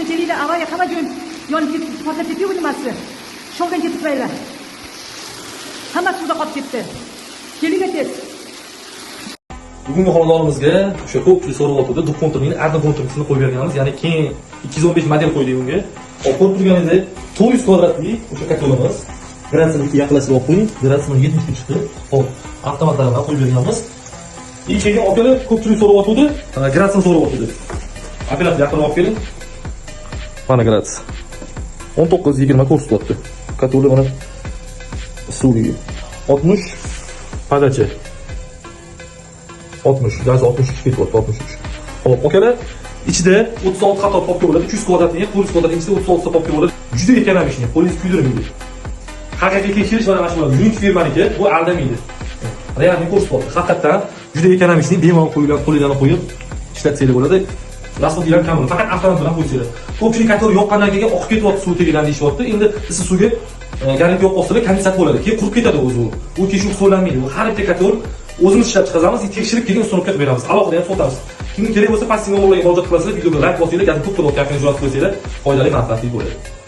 Kelinglar, avariya hamma joyim yonib ketib, portlab ketdi-yu nimasi. Shovdan ketib turaylar. Hamma suvda qolib ketdi. Kelinglar tez. Bugungi xonadonimizga o'sha ko'pchilik so'rayotgandi, duponterning arda konstruksiyasini qo'yib berganmiz. Ya'ni keyin 215 model qo'ydik bunga. Hop, ko'rib turganingizdek 900 kvadratli o'sha katolimiz. Gradsini yaqinlashtirib olib qo'ying. Gradsini 70 ga chiqdi. Hop, avtomatlardan qo'yib berganmiz. Keyin okalar ko'pchilik so'rayotgandi, gradsini so'rayotgandi. Akalar yaqinroq olib keling. Mana grats. 19-20 ko'rsatyapti. Katoli mana suvga 60 padachi. 60, gaz 63 ketyapti, 63. Xo'p, okalar, ichida 36 qator popka bo'ladi, 300 kvadratli, 900 kvadratli ichida 36 ta popka bo'ladi. Juda ekonomik, qo'lingiz kuydirmaydi. Haqiqiy tekshirish mana shu Unix firmaniki, bu aldamaydi. Realni ko'rsatyapti. Haqiqatan juda ekonomik, bemalol qo'linglarni qo'yib ishlatsanglar bo'ladi. Rasxodlar ham kam bo'ladi. Faqat avtomat bilan qo'ysanglar. Ko'pchilik kator yoqqandan keyin oqib ketyapti, suv tegidan deyishyapti. Endi siz suvga garantiya yo'q bo'lsa, kondensat bo'ladi. Keyin qurib ketadi o'zi. U keyin shu so'lanmaydi. Bu har bitta kator o'zimiz ishlab chiqaramiz, tekshirib keyin ustunovka qilib beramiz. Alohida ham sotamiz. Kimga kerak bo'lsa, passiv nomorlarga murojaat qilasizlar, videoga like bosinglar, gazini to'xtatib o'tgan joyga jo'natib qo'ysanglar, foydali manfaatli bo'ladi.